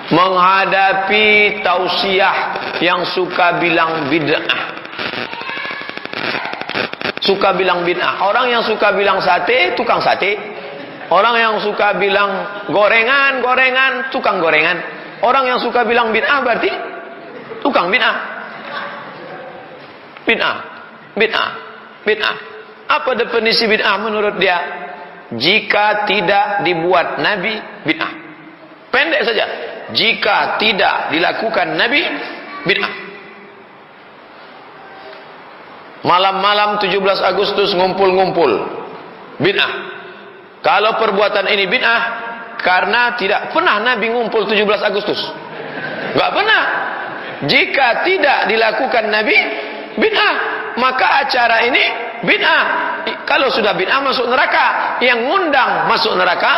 Menghadapi tausiah yang suka bilang bid'ah. Suka bilang bid'ah. Orang yang suka bilang sate, tukang sate. Orang yang suka bilang gorengan, gorengan, tukang gorengan. Orang yang suka bilang bid'ah berarti tukang bid'ah. Bid'ah, bid'ah, bid'ah. Apa definisi bid'ah menurut dia? Jika tidak dibuat Nabi, bid'ah. Pendek saja. Jika tidak dilakukan Nabi, bid'ah. Malam-malam 17 Agustus ngumpul-ngumpul, bid'ah. Kalau perbuatan ini bid'ah karena tidak pernah Nabi ngumpul 17 Agustus. Enggak pernah. Jika tidak dilakukan Nabi, bid'ah. Maka acara ini bid'ah. Kalau sudah bid'ah masuk neraka. Yang ngundang masuk neraka,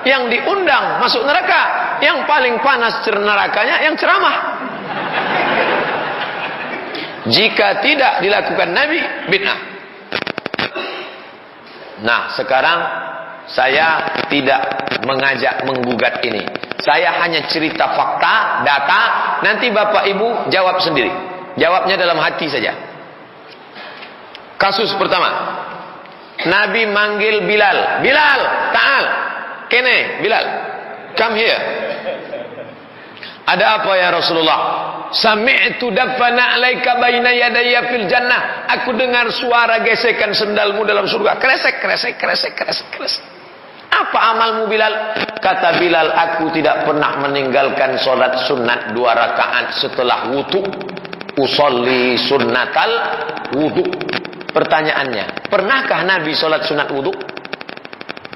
yang diundang masuk neraka. Yang paling panas nerakanya yang ceramah. Jika tidak dilakukan Nabi, bid'ah. Nah, sekarang saya tidak mengajak menggugat ini. Saya hanya cerita fakta, data. Nanti Bapak Ibu jawab sendiri. Jawabnya dalam hati saja. Kasus pertama, Nabi manggil Bilal. Bilal, ta'al. Kene, Bilal. Come here. Ada apa ya Rasulullah? Sami'tu dafana alaika baina yadayya fil jannah. Aku dengar suara gesekan sendalmu dalam surga. Kresek, kresek, kresek, kresek, kresek. Apa amalmu Bilal? Kata Bilal, aku tidak pernah meninggalkan solat sunat 2 rakaat setelah wudu. Usolli sunnatal wudu. Pertanyaannya, pernahkah Nabi solat sunat wudu?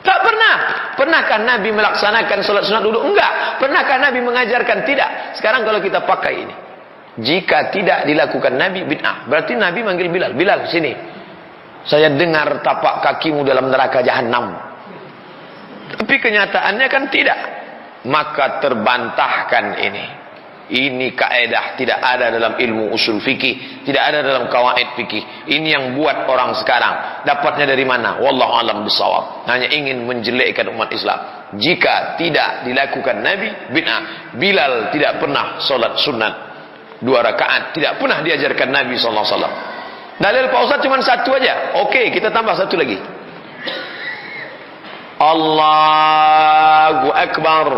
Tak pernah. Pernahkah Nabi melaksanakan solat sunat wudu? Enggak. Pernahkah Nabi mengajarkan? Tidak. Sekarang kalau kita pakai ini, jika tidak dilakukan Nabi, bid'ah. Berarti Nabi manggil Bilal. Bilal, sini. Saya dengar tapak kakimu dalam neraka jahanam. Tapi kenyataannya kan tidak. Maka terbantahkan ini. Ini kaedah tidak ada dalam ilmu usul fikih, tidak ada dalam kawaid fikih. Ini yang buat orang sekarang. Dapatnya dari mana? Wallahu alam bisawab. Hanya ingin menjelekkan umat Islam. Jika tidak dilakukan Nabi, bid'ah. Bilal tidak pernah solat sunat 2 rakaat, tidak pernah diajarkan Nabi SAW. Dalil Pak Ustaz cuma satu aja. Oke, kita tambah satu lagi. Allahu Akbar.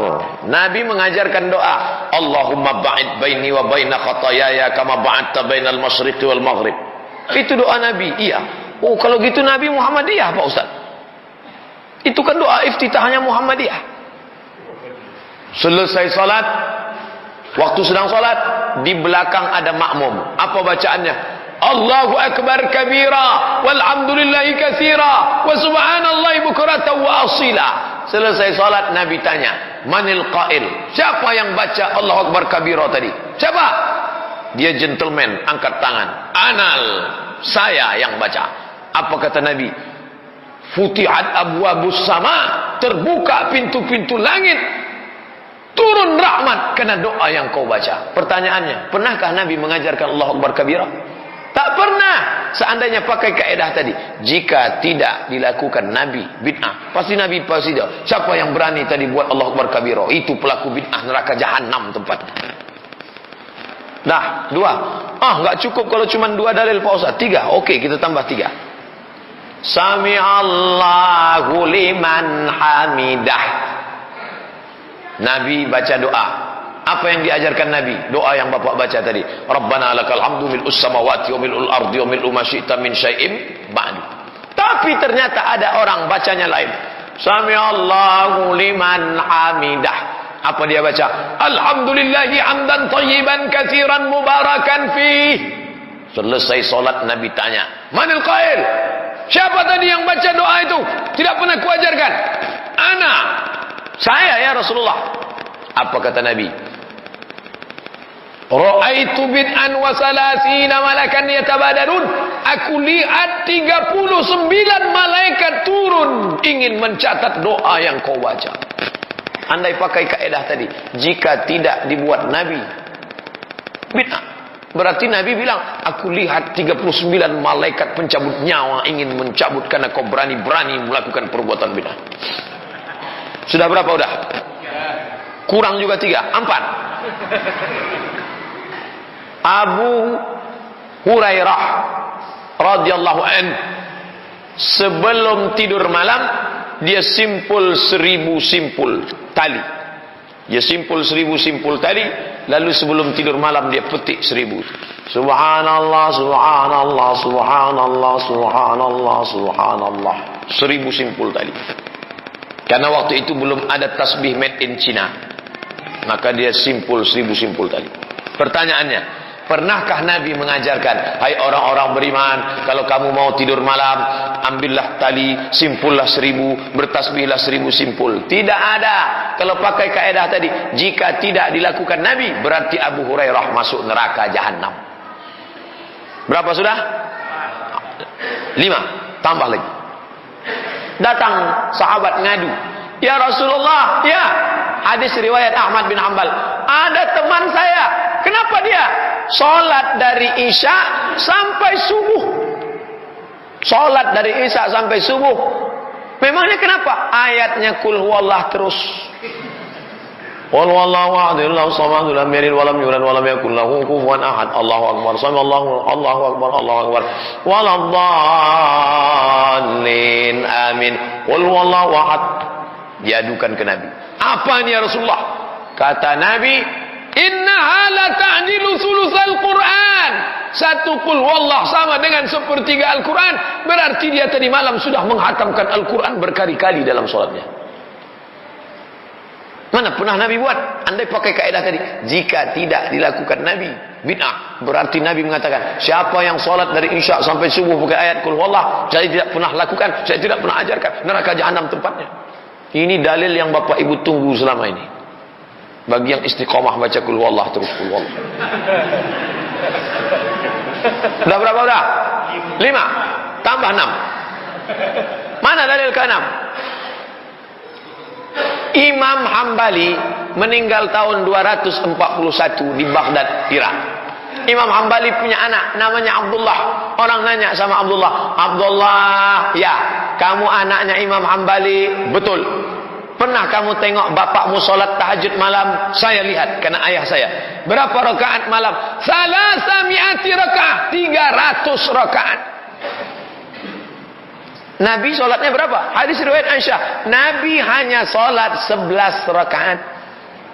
Nabi mengajarkan doa. Allahumma ba'id baini wa baina khatayaya kama ba'adta bainal masyriqi wal maghrib. Itu doa Nabi. Iya. Oh, kalau gitu Nabi Muhammadiyah Pak Ustaz. Itu kan doa iftitahnya Muhammadiyah. Selesai salat, waktu sedang salat, di belakang ada makmum. Apa bacaannya? Allahu Akbar kabira walhamdulillahi katsira wa subhanallahi bukratan wa asila. Selesai salat Nabi tanya, manil qail? Siapa yang baca Allahu Akbar kabira tadi? Siapa? Dia gentleman, angkat tangan. Anal, saya yang baca. Apa kata Nabi? Futihat abwabus sama, terbuka pintu-pintu langit. Turun rahmat karena doa yang kau baca. Pertanyaannya, pernahkah Nabi mengajarkan Allahu Akbar kabira? Tak pernah. Seandainya pakai kaedah tadi, jika tidak dilakukan Nabi, bid'ah. Pasti Nabi pasti dia. Siapa yang berani tadi buat Allahu Akbar kabira? Itu pelaku bid'ah, neraka jahanam tempatnya. Nah, 2. Enggak cukup kalau cuma 2 dalil Pak Ustaz. 3. Oke, kita tambah 3. Sami'allahu liman hamidah. Nabi baca doa. Apa yang diajarkan Nabi? Doa yang Bapak baca tadi. Rabbana lakal hamdu mil'us samawati wa mil'ul ardi wa mil'u ma syi'ta min syai'in ba'du. Tapi ternyata ada orang bacanya lain. Sami'allahu liman hamidah. Apa dia baca? Alhamdulillahi hamdan thayyiban katsiran mubarakan fih. Selesai salat Nabi tanya, manil qail? Siapa tadi yang baca doa itu? Tidak pernah kuajarkan. Ana. Saya ya Rasulullah. Apa kata Nabi? Ra'aitu bid'an wa salasina malakan yatabadarun. Aku lihat 39 malaikat turun ingin mencatat doa yang kau baca. Andai pakai kaedah tadi, jika tidak dibuat Nabi, bid'ah. Berarti Nabi bilang, aku lihat 39 malaikat pencabut nyawa ingin mencabut karena kau berani-berani melakukan perbuatan bid'ah. Sudah berapa udah? Kurang juga 3, 4. Abu Hurairah radhiyallahu anhu sebelum tidur malam dia simpul 1000 simpul tali. Dia simpul 1000 simpul tali, lalu sebelum tidur malam dia petik 1000. Subhanallah, subhanallah, subhanallah, subhanallah, subhanallah. 1000 simpul tali. Karena waktu itu belum ada tasbih made in China. Maka dia simpul 1000 simpul tali. Pertanyaannya, pernahkah Nabi mengajarkan, hai orang-orang beriman, kalau kamu mau tidur malam, ambillah tali, simpullah 1000, bertasbihlah 1000 simpul? Tidak ada. Kalau pakai kaedah tadi, jika tidak dilakukan Nabi, berarti Abu Hurairah masuk neraka jahanam. Berapa sudah? 5. Tambah lagi. Datang sahabat ngadu, ya Rasulullah, ya, hadis riwayat Ahmad bin Hanbal, ada teman saya, kenapa dia sholat dari Isya sampai subuh? Sholat dari Isya sampai subuh. Memangnya kenapa? Ayatnya kul huwallah terus. Qul huwallahu ahad, Allahu samad, lam yalid walam yulad walam yakul lahu kufuwan ahad. Allahu akbar. Allahu akbar, Allahu akbar. Waladdallin. Amin. Qul huwallahu ahad. Diadukan ke Nabi. Apa ini ya Rasulullah? Kata Nabi, innaha la ta'dilu sulusal Qur'an. Satu qul huwallah sama dengan sepertiga Al-Quran. Berarti dia tadi malam sudah menghatamkan Al-Quran berkali-kali dalam sholatnya. Mana pernah Nabi buat? Andai pakai kaedah tadi, jika tidak dilakukan Nabi, bid'ah. Berarti Nabi mengatakan, siapa yang sholat dari Isya sampai subuh pakai ayat qul huwallah, saya tidak pernah lakukan, saya tidak pernah ajarkan, neraka jahanam tempatnya. Ini dalil yang Bapak Ibu tunggu selama ini. Bagi yang istiqomah baca qul huwallah terus qul huwallah. Udah berapa udah? 5 tambah 6. Mana dalil ke-6? Imam Hambali meninggal tahun 241 di Baghdad, Irak. Imam Hambali punya anak namanya Abdullah. Orang nanya sama Abdullah, Abdullah, ya, kamu anaknya Imam Hambali? Betul. Pernah kamu tengok bapakmu sholat tahajud malam? Saya lihat, karena ayah saya. Berapa rakaat malam? 300 rakaat. 300 rakaat. Nabi sholatnya berapa? Hadis riwayat Aisyah, Nabi hanya sholat 11 rakaat.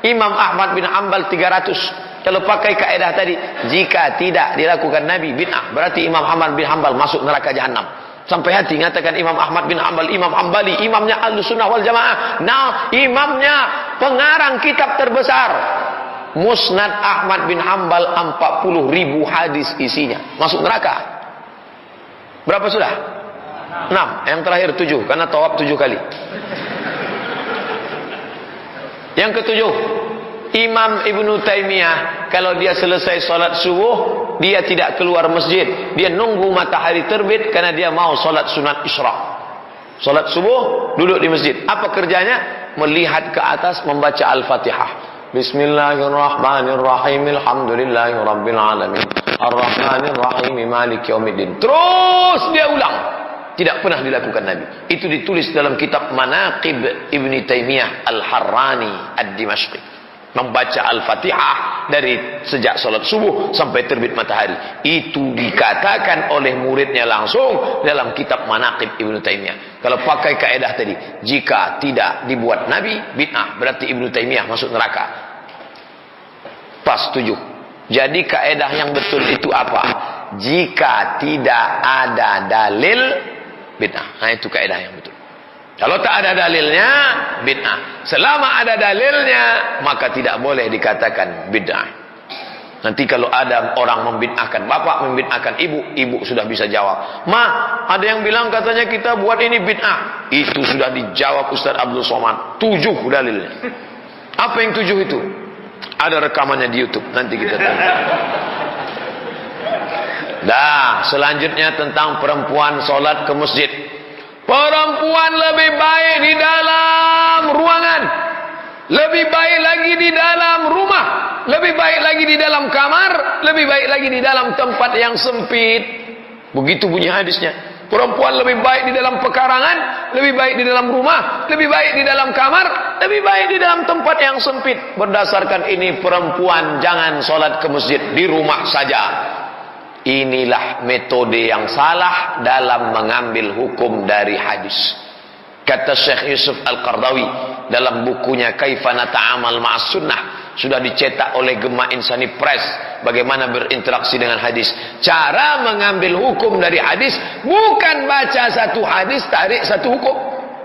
Imam Ahmad bin Hanbal 300. Kalau pakai kaedah tadi, jika tidak dilakukan Nabi, bid'ah. Berarti Imam Ahmad bin Hanbal masuk neraka jahanam. Sampai hati ngatakan Imam Ahmad bin Hanbal, Imam Hambali, imamnya Ahlussunnah wal Jamaah. Nah, imamnya pengarang kitab terbesar, Musnad Ahmad bin Hanbal, 40.000 hadis isinya. Masuk neraka. Berapa sudah? 6. Yang terakhir 7, karena tawaf 7 kali. Yang ke-7, Imam Ibnu Taimiyah, kalau dia selesai sholat subuh, dia tidak keluar masjid. Dia nunggu matahari terbit karena dia mau sholat sunat isyraq. Sholat subuh, duduk di masjid. Apa kerjanya? Melihat ke atas, membaca Al-Fatihah. Bismillahirrahmanirrahim. Alhamdulillahi rabbil alamin. Ar-Rahmanirrahim. Maliki yaumiddin. Terus dia ulang. Tidak pernah dilakukan Nabi. Itu ditulis dalam kitab Manaqib Ibni Taimiyah Al-Harrani Ad-Dimashqi. Membaca Al-Fatihah dari sejak salat subuh sampai terbit matahari. Itu dikatakan oleh muridnya langsung dalam kitab Manaqib Ibnu Taimiyah. Kalau pakai kaedah tadi, jika tidak dibuat Nabi, bid'ah. Berarti Ibnu Taimiyah masuk neraka. Pas 7. Jadi kaedah yang betul itu apa? Jika tidak ada dalil, bid'ah. Nah, itu kaedah yang betul. Kalau tak ada dalilnya, bid'ah. Selama ada dalilnya, maka tidak boleh dikatakan bid'ah. Nanti kalau ada orang membid'ahkan bapak, membid'ahkan ibu, ibu sudah bisa jawab, Ma, ada yang bilang katanya kita buat ini bid'ah. Itu sudah dijawab Ustaz Abdul Somad. 7 dalilnya. Apa yang 7 itu? Ada rekamannya di YouTube. Nanti kita tanya. Dah, selanjutnya tentang perempuan sholat ke masjid. Perempuan lebih baik di dalam ruangan. lebih baik lagi di dalam rumah, lebih baik lagi di dalam kamar, lebih baik lagi di dalam tempat yang sempit. Begitu bunyi hadisnya. Perempuan lebih baik di dalam pekarangan, lebih baik di dalam rumah, lebih baik di dalam kamar, lebih baik di dalam tempat yang sempit. Berdasarkan ini, perempuan jangan sholat ke masjid, di rumah saja. Inilah metode yang salah dalam mengambil hukum dari hadis. Kata Syekh Yusuf Al-Qardawi dalam bukunya Kaifa Nata'amal Ma'as Sunnah, sudah dicetak oleh Gemma Insani Press, bagaimana berinteraksi dengan hadis. Cara mengambil hukum dari hadis bukan baca satu hadis tarik satu hukum,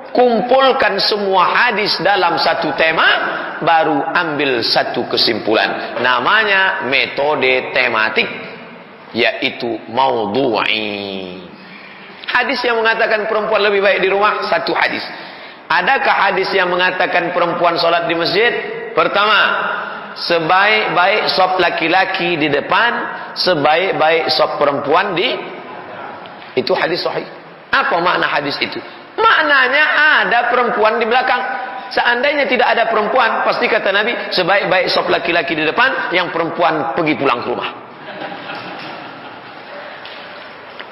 kumpulkan semua hadis dalam satu tema, baru ambil satu kesimpulan. Namanya metode tematik, yaitu maudhu'i. Hadis yang mengatakan perempuan lebih baik di rumah, satu hadis. Adakah hadis yang mengatakan perempuan sholat di masjid? Pertama, sebaik-baik sop laki-laki di depan, sebaik-baik sop perempuan di... Itu hadis sahih. Apa makna hadis itu? Maknanya ada perempuan di belakang. Seandainya tidak ada perempuan, pasti kata Nabi, sebaik-baik sop laki-laki di depan, yang perempuan pergi pulang ke rumah.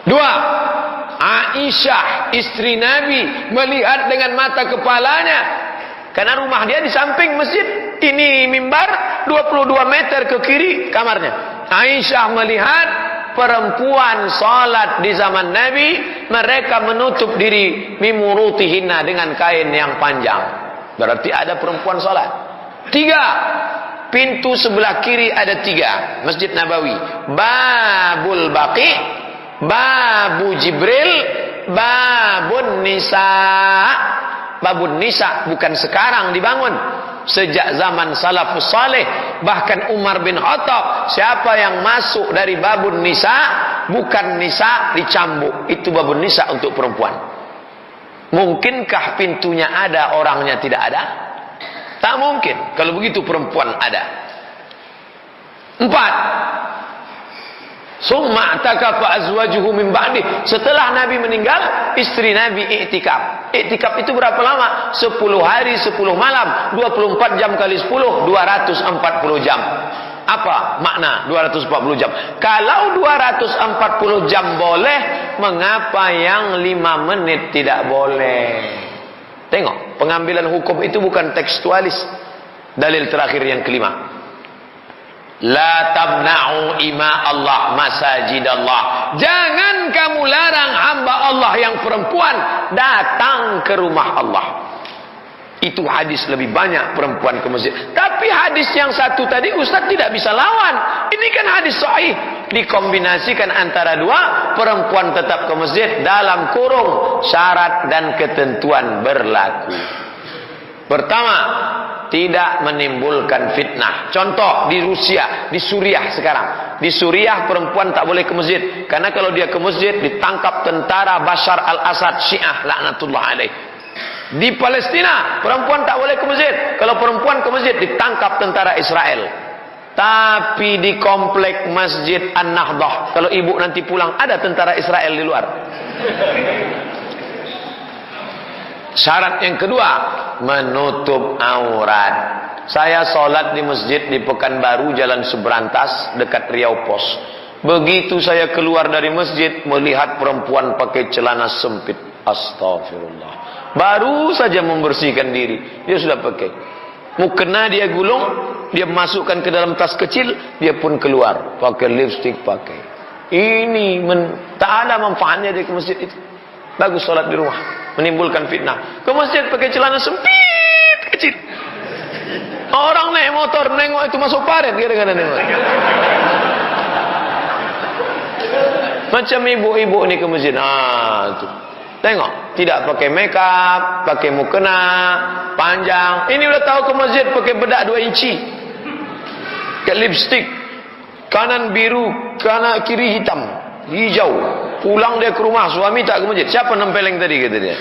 Dua, Aisyah istri Nabi melihat dengan mata kepalanya, karena rumah dia di samping masjid. Ini mimbar 22 meter ke kiri kamarnya. Aisyah melihat perempuan salat di zaman Nabi, mereka menutup diri mimurutihinna, dengan kain yang panjang. Berarti ada perempuan salat. Tiga, pintu sebelah kiri ada tiga. Masjid Nabawi, Babul Baqi, Babu Jibril, Babun Nisa. Babun Nisa bukan sekarang dibangun, sejak zaman salafus saleh. Bahkan Umar bin Khattab, siapa yang masuk dari Babun Nisa, bukan Nisa dicambuk, itu Babun Nisa untuk perempuan. Mungkinkah pintunya ada, orangnya tidak ada? Tak mungkin. Kalau begitu perempuan ada. Empat, summa i'takafa azwajuhu min ba'di. Setelah Nabi meninggal, istri Nabi i'tikaf. I'tikaf itu berapa lama? 10 hari 10 malam, 24 jam kali 10, 240 jam. Apa makna 240 jam? Kalau 240 jam boleh, mengapa yang 5 menit tidak boleh? Tengok, pengambilan hukum itu bukan tekstualis. Dalil terakhir yang kelima, la tamna'u ima Allah masajid Allah. Jangan kamu larang hamba Allah yang perempuan datang ke rumah Allah. Itu hadis lebih banyak perempuan ke masjid. Tapi hadis yang satu tadi Ustaz tidak bisa lawan. Ini kan hadis sahih. Dikombinasikan antara dua, perempuan tetap ke masjid dalam kurung syarat dan ketentuan berlaku. Pertama, tidak menimbulkan fitnah. Contoh di Rusia, di Suriah sekarang. Di Suriah perempuan tak boleh ke masjid, karena kalau dia ke masjid ditangkap tentara Bashar al-Assad Syiah laknatullah alaih. Di Palestina perempuan tak boleh ke masjid, kalau perempuan ke masjid ditangkap tentara Israel. Tapi di komplek Masjid An-Nahdah, kalau ibu nanti pulang ada tentara Israel di luar. Syarat yang kedua, menutup aurat. Saya sholat di masjid di Pekanbaru, Jalan Seberantas, dekat Riau Pos. Begitu saya keluar dari masjid, melihat perempuan pakai celana sempit. Astagfirullah. Baru saja membersihkan diri, dia sudah pakai. Mukena dia gulung, dia masukkan ke dalam tas kecil, dia pun keluar pakai lipstick, pakai. Ini tak ada manfaatnya dia ke masjid itu. Bagus sholat di rumah, menimbulkan fitnah. Ke masjid pakai celana sempit kecil. Orang naik motor nengok itu masuk paret, kadang-kadang nengok. Macam ibu-ibu ni ke masjid. Itu. Tengok, tidak pakai makeup, pakai mukena panjang. Ini udah tahu ke masjid pakai bedak 2 inci. Pakai lipstick. Kanan biru, kanan kiri hitam, hijau. Pulang dia ke rumah, suami tak ke masjid. Siapa nempeleng tadi, kata dia.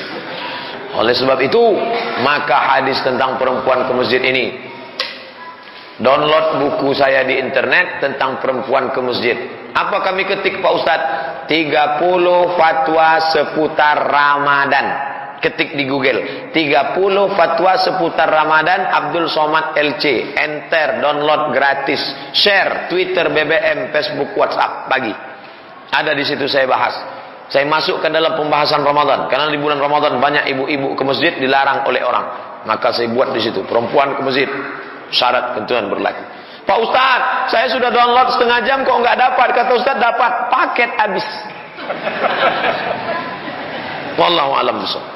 Oleh sebab itu, maka hadis tentang perempuan ke masjid ini, download buku saya di internet tentang perempuan ke masjid. Apa kami ketik Pak Ustaz? 30 fatwa seputar Ramadan. ketik di Google 30 fatwa seputar Ramadan Abdul Somad LC, enter, download gratis, share Twitter, BBM, Facebook, WhatsApp, bagi. Ada di situ saya bahas. Saya masuk ke dalam pembahasan Ramadan karena di bulan Ramadan banyak ibu-ibu ke masjid dilarang oleh orang. Maka saya buat di situ, perempuan ke masjid, syarat ketentuan berlaku. Pak Ustaz, saya sudah download setengah jam kok nggak dapat. Kata Ustaz dapat, paket habis. Wallahu a'lam bishawab.